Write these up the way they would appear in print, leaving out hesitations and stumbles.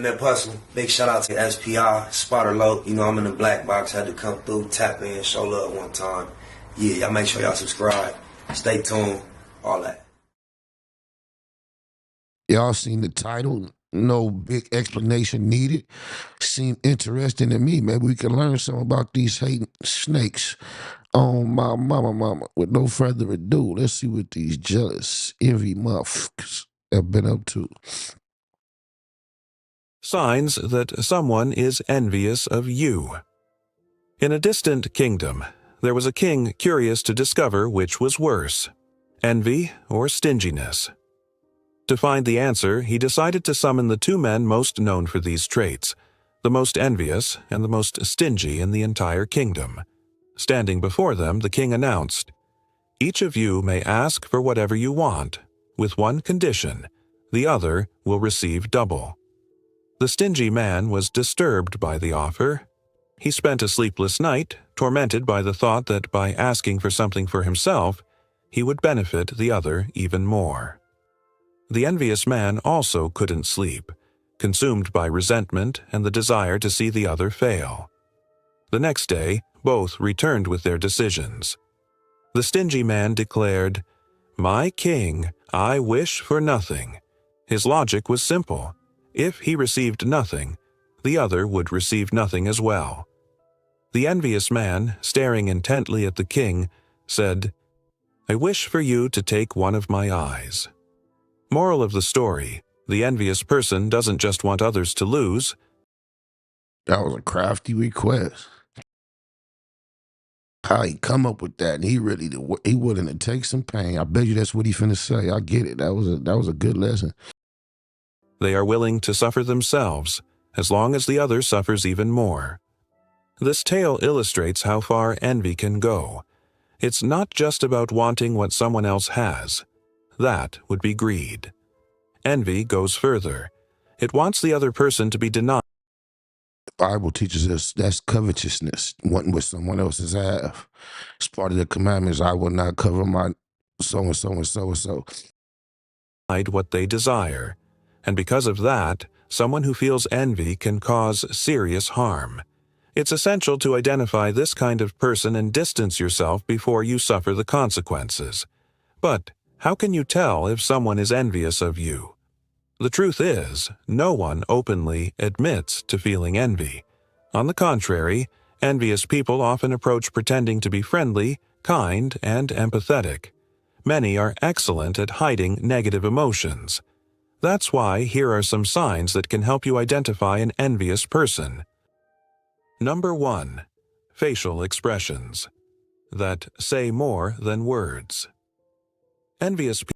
Living that hustle. Big shout out to SPI, Spotter Low. You know, I'm in the black box. Had to come through, tap in, show love one time. Yeah, y'all make sure y'all subscribe. Stay tuned. All that. Y'all seen the title? No big explanation needed. Seemed interesting to me. Maybe we can learn something about these hating snakes. On my mama. With no further ado, let's see what these jealous, envy motherfuckers have been up to. Signs that someone is envious of you. In a distant kingdom, there was a king curious to discover which was worse, envy or stinginess. To find the answer, he decided to summon the two men most known for these traits, the most envious and the most stingy in the entire kingdom. Standing before them, the king announced, "Each of you may ask for whatever you want, with one condition: the other will receive double." The stingy man was disturbed by the offer. He spent a sleepless night, tormented by the thought that by asking for something for himself, he would benefit the other even more. The envious man also couldn't sleep, consumed by resentment and the desire to see the other fail. The next day, both returned with their decisions. The stingy man declared, "My king, I wish for nothing." His logic was simple. If he received nothing, the other would receive nothing as well. The envious man, staring intently at the king, said, "I wish for you to take one of my eyes." Moral of the story: the envious person doesn't just want others to lose. That was a crafty request. How he come up with that? And he willing to take some pain. I bet you that's what he finna say. I get it. That was a good lesson. They are willing to suffer themselves, as long as the other suffers even more. This tale illustrates how far envy can go. It's not just about wanting what someone else has. That would be greed. Envy goes further. It wants the other person to be denied. The Bible teaches us that's covetousness, wanting what someone else have. It's part of the commandments. I will not cover my so-and-so and so-and-so. What they desire. And because of that, someone who feels envy can cause serious harm. It's essential to identify this kind of person and distance yourself before you suffer the consequences. But how can you tell if someone is envious of you? The truth is, no one openly admits to feeling envy. On the contrary, envious people often approach pretending to be friendly, kind, and empathetic. Many are excellent at hiding negative emotions. That's why here are some signs that can help you identify an envious person. Number 1. Facial expressions that say more than words. Envious people.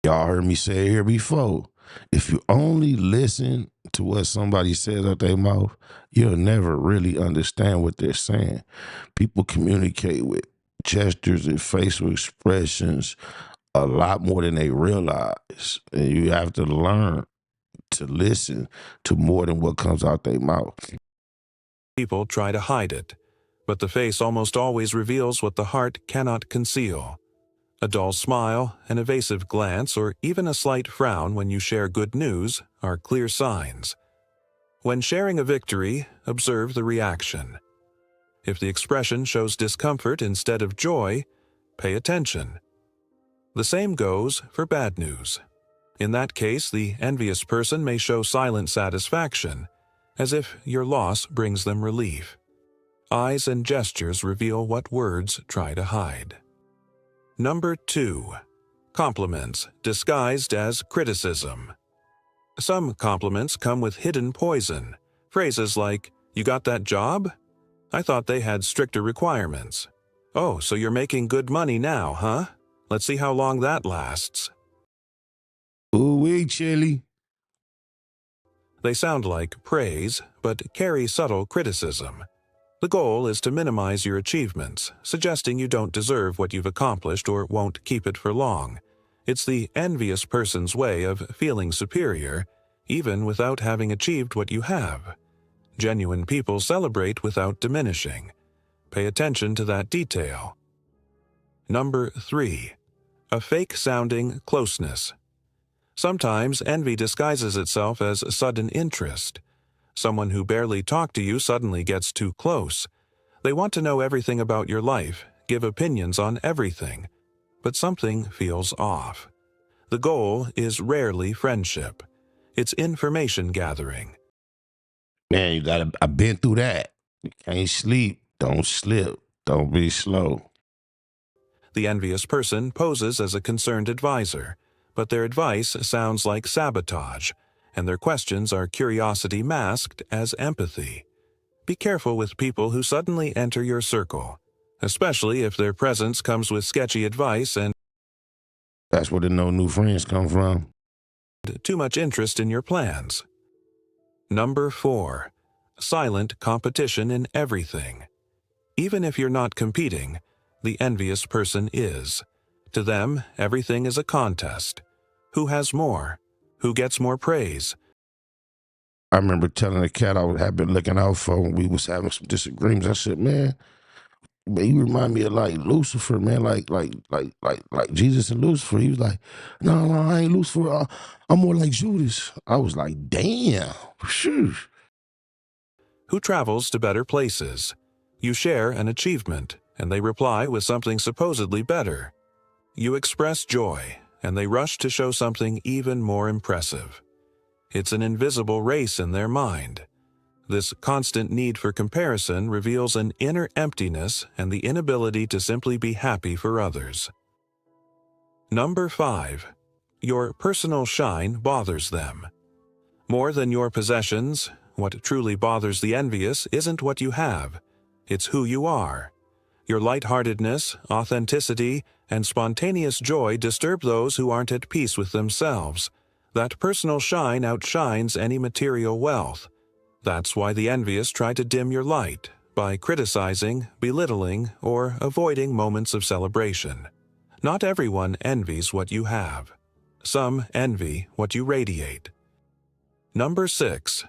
Y'all heard me say it here before. If you only listen to what somebody says out their mouth, you'll never really understand what they're saying. People communicate with gestures and facial expressions a lot more than they realize. And you have to learn to listen to more than what comes out their mouth. People try to hide it, but the face almost always reveals what the heart cannot conceal. A dull smile, an evasive glance, or even a slight frown when you share good news are clear signs. When sharing a victory, observe the reaction. If the expression shows discomfort instead of joy, pay attention. The same goes for bad news. In that case, the envious person may show silent satisfaction, as if your loss brings them relief. Eyes and gestures reveal what words try to hide. Number 2. Compliments disguised as criticism. Some compliments come with hidden poison. Phrases like, "You got that job? I thought they had stricter requirements. Oh, so you're making good money now, huh? Let's see how long that lasts." Ooh-wee, chili. They sound like praise, but carry subtle criticism. The goal is to minimize your achievements, suggesting you don't deserve what you've accomplished or won't keep it for long. It's the envious person's way of feeling superior, even without having achieved what you have. Genuine people celebrate without diminishing. Pay attention to that detail. Number 3. A fake-sounding closeness. Sometimes envy disguises itself as sudden interest. Someone who barely talked to you suddenly gets too close. They want to know everything about your life, give opinions on everything. But something feels off. The goal is rarely friendship. It's information gathering. Man, I've been through that. You can't sleep. Don't slip. Don't be slow. The envious person poses as a concerned advisor, but their advice sounds like sabotage, and their questions are curiosity masked as empathy. Be careful with people who suddenly enter your circle, especially if their presence comes with sketchy advice and That's where the no new friends come from. too much interest in your plans. Number 4. Silent competition in everything. Even if you're not competing, the envious person is. To them, everything is a contest. Who has more? Who gets more praise? I remember telling the cat I had been looking out for when we was having some disagreements. I said, man, you remind me of like Lucifer, man, like Jesus and Lucifer. He was like, no, I ain't Lucifer. I'm more like Judas. I was like, damn. Phew. Who travels to better places? You share an achievement, and they reply with something supposedly better. You express joy, and they rush to show something even more impressive. It's an invisible race in their mind. This constant need for comparison reveals an inner emptiness and the inability to simply be happy for others. Number 5. Your personal shine bothers them. More than your possessions, what truly bothers the envious isn't what you have, it's who you are. Your lightheartedness, authenticity, and spontaneous joy disturb those who aren't at peace with themselves. That personal shine outshines any material wealth. That's why the envious try to dim your light, by criticizing, belittling, or avoiding moments of celebration. Not everyone envies what you have. Some envy what you radiate. Number 6.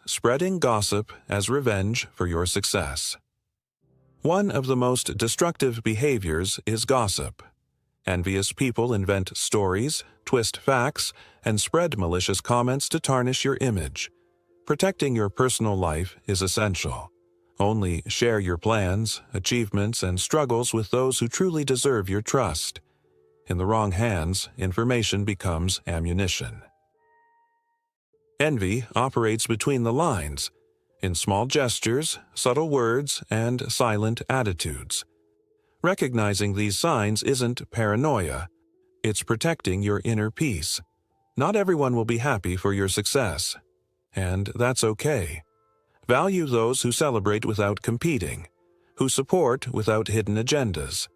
Spreading gossip as revenge for your success. One of the most destructive behaviors is gossip. Envious people invent stories, twist facts, and spread malicious comments to tarnish your image. Protecting your personal life is essential. Only share your plans, achievements, and struggles with those who truly deserve your trust. In the wrong hands, information becomes ammunition. Envy operates between the lines, in small gestures, subtle words, and silent attitudes. Recognizing these signs isn't paranoia. It's protecting your inner peace. Not everyone will be happy for your success, and that's okay. Value those who celebrate without competing, who support without hidden agendas,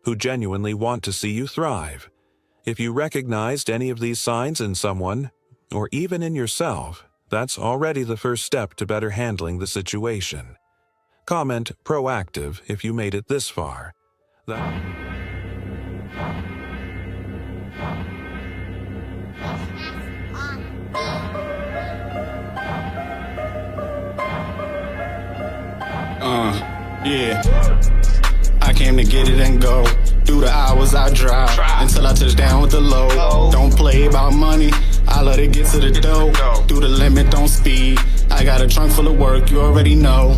who genuinely want to see you thrive. If you recognized any of these signs in someone, or even in yourself, that's already the first step to better handling the situation. Comment proactive if you made it this far. Yeah. I came to get it and go. Through the hours I drive until I touch down with the low. Don't play about money, I let it get to the dough. Through the limit, don't speed. I got a trunk full of work, you already know.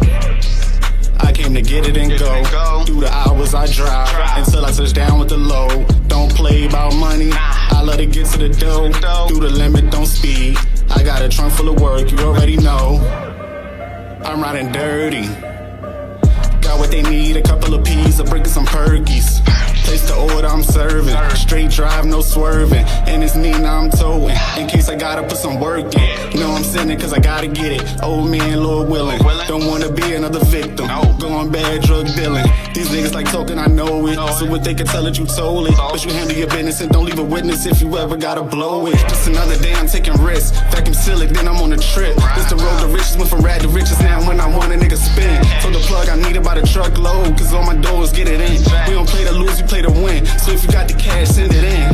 I came to get it and go. Through the hours I drive until I touch down with the low. Don't play about money, I let it get to the dough. Through the limit, don't speed. I got a trunk full of work, you already know. I'm riding dirty. Got what they need, a couple of peas, a brick and some perkies. Place the order, I'm serving. Straight drive, no swerving. And it's Nina, I'm towing. In case I gotta put some work in. Know I'm sending cause I gotta get it. Old man, Lord willing. Don't wanna be another victim. Going bad, drug dealing. These niggas like talking, I know it. So what they can tell it, you told it. But you handle your business and don't leave a witness if you ever gotta blow it. Just another day, I'm taking risks. Vacuum seal it, then I'm on a trip. This the road to riches, went from rad to riches. Now when I want a nigga spin. So the plug, I need it by the truckload. Cause all my doors get it in. We don't play to lose, we play to win. So if you got the cash, send it in.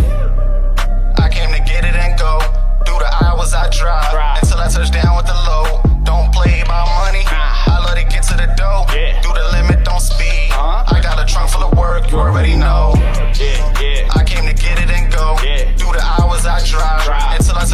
I came to get it and go. Through the hours I drive until I touch down with the low. Don't play about money, I let it get to the dough. Through the limit, don't speed. I got a trunk full of work, you already know. I came to get it and go. Through the hours I drive until I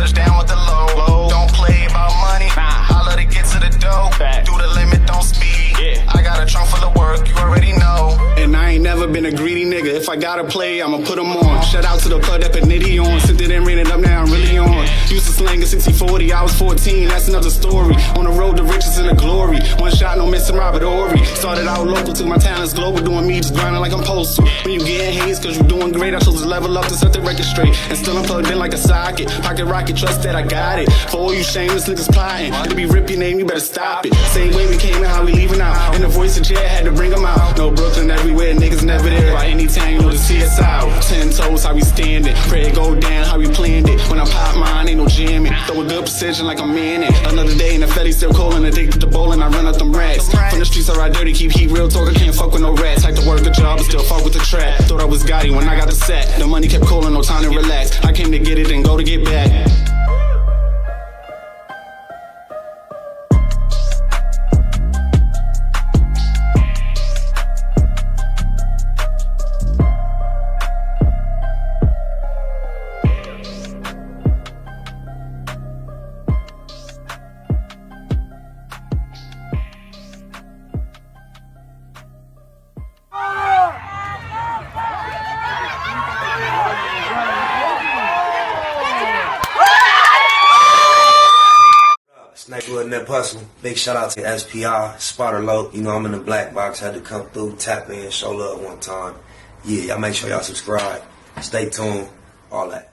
If I gotta play, I'ma put them on. Shout out to the plug that put Nitty on. Sent it and ran it up, now I'm really on. Used to slang a 60-40, I was 14, that's another story. On the road to riches and the glory. One shot, no missing Robert Ory. Started out local, took my talents global. Doing me, just grinding like I'm supposed to. When you getting haze, cause you doing great, I chose to level up to set the record straight. And still I'm plugged in like a socket. Pocket rocket, trust that I got it. For all you shameless niggas plotting, to be rip your name, you better stop it. Same way we came and how we leaving out. And the voice of Jet had to bring them out. No Brooklyn everywhere, niggas never there. By any time, you know to see us out. 10 toes, how we standing. Pray it go down, how we planned it. When I pop mine, ain't no jamming. Throw a good precision like I'm manning. Another day and the Fetty still calling. Addicted to bowling, I run up them racks. From the streets I ride dirty, keep heat real talk, I can't fuck with no rats. Like to work a job, but still fuck with the trap. Thought I was Gotti when I got the set. The money kept calling, no time to relax. I came to get it and go to get back. Snakewood and that Puzzle. Big shout out to SPI, Spotter Low. You know I'm in the black box, had to come through, tap in, show love one time. Yeah, y'all make sure y'all subscribe. Stay tuned, all that.